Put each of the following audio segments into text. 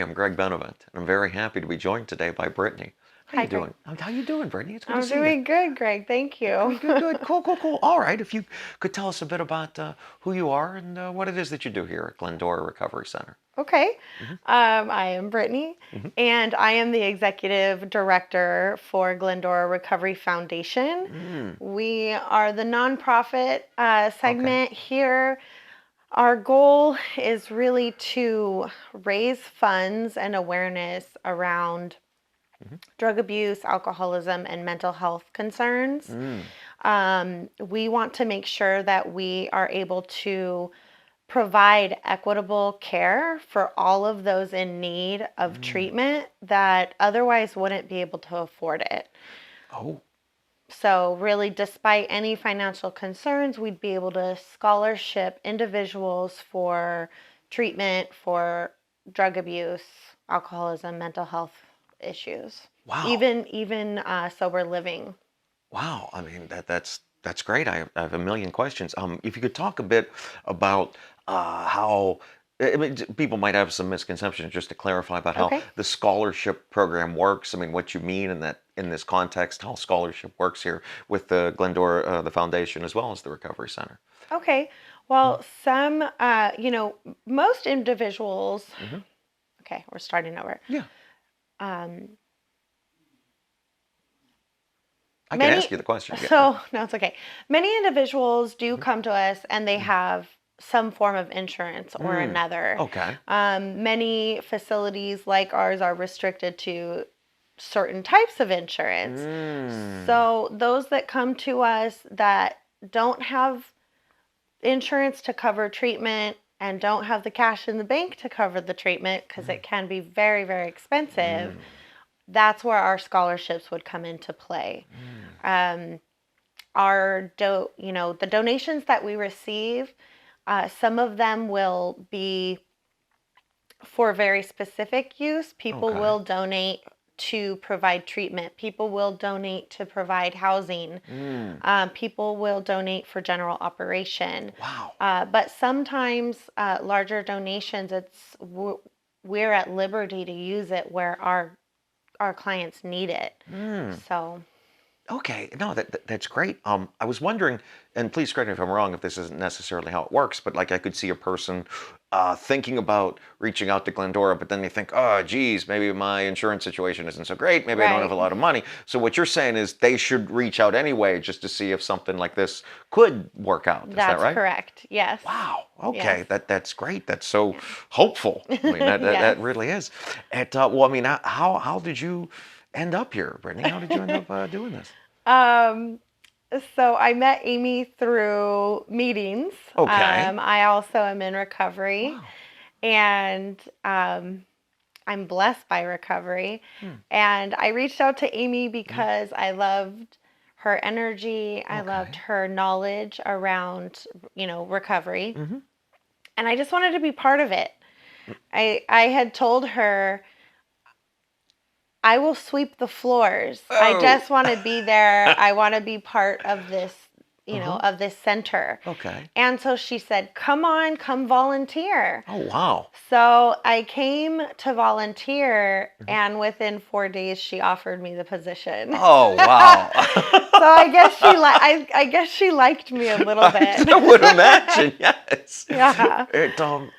I'm Greg Benevent, and I'm very happy to be joined today by Brittany. How Hi, you Greg. doing? How you doing, Brittany? It's good to I'm see you. doing good, Greg. Thank you. Good, good, good. Cool, cool, cool. All right, if you could tell us a bit about who you are and what it is that you do here at Glendora Recovery Center. Okay. I am Brittany, Mm-hmm. and I am the executive director for Glendora Recovery Foundation. Mm, We are the nonprofit okay. segment here. Our goal is really to raise funds and awareness around Mm-hmm. drug abuse, alcoholism, and mental health concerns. Mm, We want to make sure that we are able to provide equitable care for all of those in need of mm. treatment that otherwise wouldn't be able to afford it. Oh, So, really, despite any financial concerns, we'd be able to scholarship individuals for treatment for drug abuse, alcoholism, mental health issues, wow. even sober living. Wow. I mean, that's great. I have a million questions. If you could talk a bit about how I mean, people might have some misconceptions, just to clarify about how Okay. the scholarship program works. I mean, what you mean in that in this context, how scholarship works here with the Glendora, the foundation, as well as the Recovery Center. Okay. Mm, Well, most individuals, mhm. okay, we're starting over. Yeah, Um, I can ask many, you the question again. so no, it's okay. Many individuals do Mhm. come to us and they have some form of insurance or Mm, another. okay. Many facilities like ours are restricted to certain types of insurance. Mm, So those that come to us that don't have insurance to cover treatment and don't have the cash in the bank to cover the treatment because mm, it can be very, very expensive, mm, that's where our scholarships would come into play. mm. Um, the donations that we receive, some of them will be for very specific use. People Okay. will donate to provide treatment. People will donate to provide housing. Mm, People will donate for general operation. wow. But sometimes larger donations, we're at liberty to use it where our clients need it. Mm. So, Okay, no, that's great. I was wondering, and please correct me if I'm wrong, if this isn't necessarily how it works, but like I could see a person thinking about reaching out to Glendora, but then they think, oh, geez, maybe my insurance situation isn't so great. Maybe I don't have a right. lot of money. So what you're saying is they should reach out anyway, just to see if something like this could work out. Is that That's right? correct. Yes. Wow. Yes. Okay. That's great. That's so Yeah. hopeful. I mean, Yes. that really is. And well, I mean, how did you end up here, Brittany? How did you end up doing this? Um, so I met Amy through meetings. Okay. I also am in recovery, Wow. and I'm blessed by recovery. Hmm. And I reached out to Amy Mhm. because I loved her energy. I loved Okay. her knowledge around, recovery. Hmm. And I just wanted to be part of it. I had told her I will sweep the floors. I Oh. just want to be there. I want to be part of this, Uh-huh. of this center. Okay. And so she said, "Come on, come volunteer." Oh, wow. So I came to volunteer, Mhm. and within 4 days, she offered me the position. Oh, wow. So I guess she liked me a little bit. I would imagine, yes. Yeah. It, So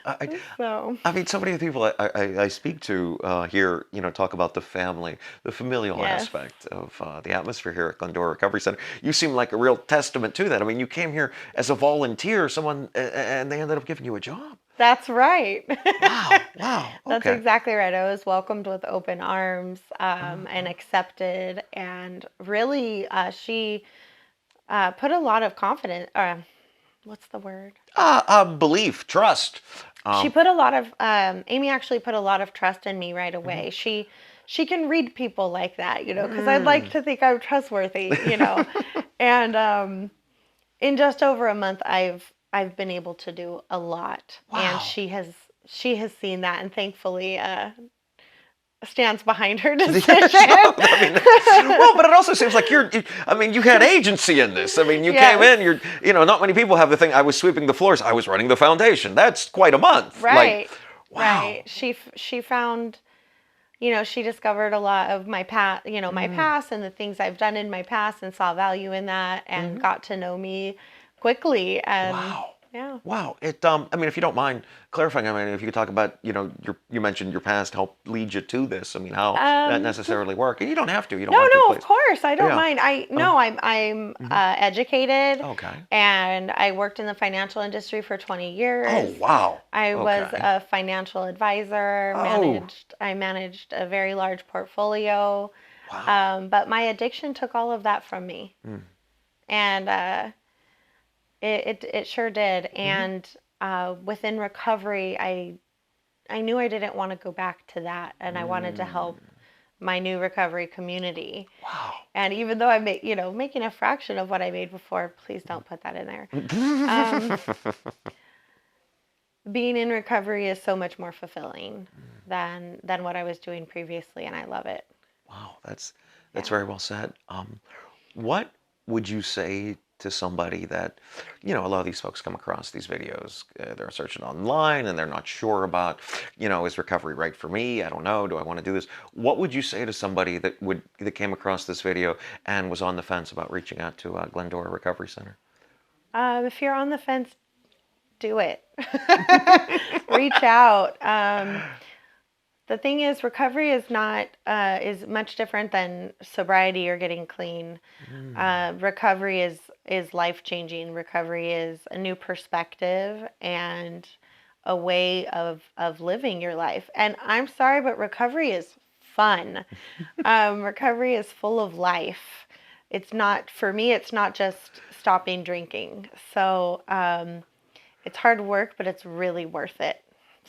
I mean, so many of the people I speak to here, talk about the family, the familial yes. aspect of the atmosphere here at Glendora Recovery Center. You seem like a real testament to that. I mean, you came here as a volunteer, and they ended up giving you a job. That's right. Wow, wow, That's okay. exactly right. I was welcomed with open arms and Uh-huh. accepted. And really, she put a lot of confidence. What's the word? Belief, trust. She Um, put a lot of. Amy actually put a lot of trust in me right mhm. away. She can read people like that, because I'd like Mm. to think I'm trustworthy. And in just over a month, I've been able to do a lot, and Wow. she has seen that, and thankfully stands behind her Yeah, decision. no, I mean, well, but it also seems like I mean, you had agency in this. I mean, you came Yes, in, not many people have the thing, I was sweeping the floors, I was running the foundation. That's quite a month. Like, right. Right. Wow. She found, she discovered a lot of my past, my Mm. past and the things I've done in my past and saw value in that and Hmm. got to know me quickly. And Wow. yeah. Wow. I mean, if you don't mind clarifying, I mean, if you could talk about, you mentioned your past helped lead you to this. I mean, how that Um, necessarily worked. And you don't have to. You don't No, want to, no, of please. course. I don't Yeah. mind. I Um. no, I'm Mhm. educated Okay. and I worked in the financial industry for 20 Oh, years. wow. I was Okay. a financial advisor, Oh, I managed a very large portfolio. wow. But my addiction took all of that from me. Mm. And it sure did. Hmm. And within recovery, I knew I didn't want to go back to that, and I wanted to Mm. help my new recovery community. Wow. And even though I'm, making a fraction of what I made before, please don't put that in there. Um, Being in recovery is so much more fulfilling than what I was doing previously, and I love it. Wow, that's Yeah. very well said. What would you say to somebody that, a lot of these folks come across these videos, they're searching online and they're not sure about, is recovery right for me? I don't know. Do I want to do this? What would you say to somebody that came across this video and was on the fence about reaching out to Glendora Recovery Center? If you're on the fence, do it. Reach out. The thing is, recovery is much different than sobriety or getting clean. Mm. Recovery is life changing. Recovery is a new perspective and a way of living your life. And I'm sorry, but recovery is fun. Recovery is full of life. It's not for me. It's not just stopping drinking. So it's hard work, but it's really worth it.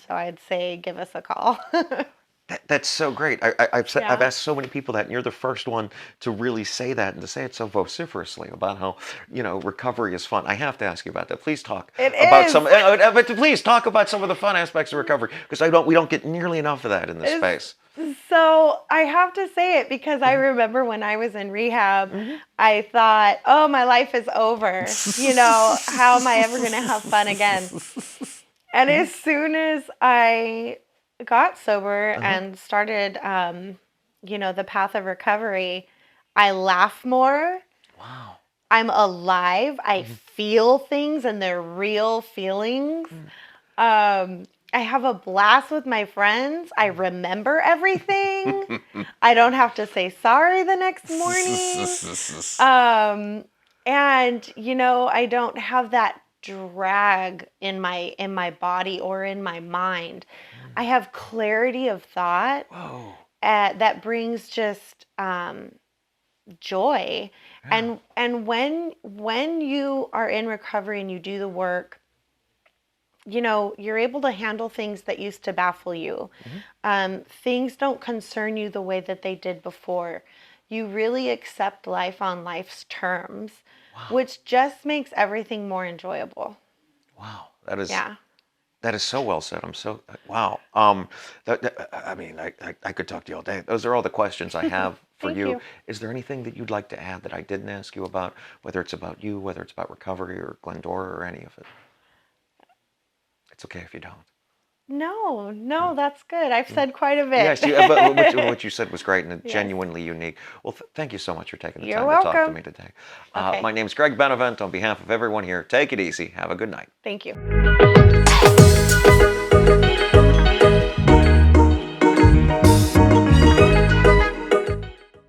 So I'd say give us a call. That's so great. I've Yeah. asked so many people that, and you're the first one to really say that and to say it so vociferously about how, recovery is fun. I have to ask you about that. Please talk It about is. but please talk about some of the fun aspects of recovery because we don't get nearly enough of that in this Is space. so I have to say it because I remember when I was in rehab, Hmm. I thought, "Oh, my life is over. How am I ever going to have fun again?" And as soon as I got sober Uh-huh. and started, the path of recovery, I laugh more. Wow. I'm alive. I Mhm. feel things and they're real feelings. Mm. I have a blast with my friends. I Mm. remember everything. I don't have to say sorry the next morning. Um, and I don't have that drag in my body or in my mind. I have clarity of thought Whoa. that brings just joy. Yeah. And when you are in recovery and you do the work, you're able to handle things that used to baffle you. Mhm. Things don't concern you the way that they did before. You really accept life on life's terms, Wow. which just makes everything more enjoyable. Wow. That is so well said. I'm so wow. I mean, I could talk to you all day. Those are all the questions I have for Thank you. you. Is there anything that you'd like to add that I didn't ask you about, whether it's about you, whether it's about recovery or Glendora or any of it? It's okay if you don't. No, Mm, no, that's good. I've mm. said quite a Yes, but bit. what you said was great and Yes. genuinely unique. Well, thank you so much for taking the You're time to talk to welcome. me today. Okay. My name's Greg Benevent. On behalf of everyone here, take it easy. Have a good night. Thank you.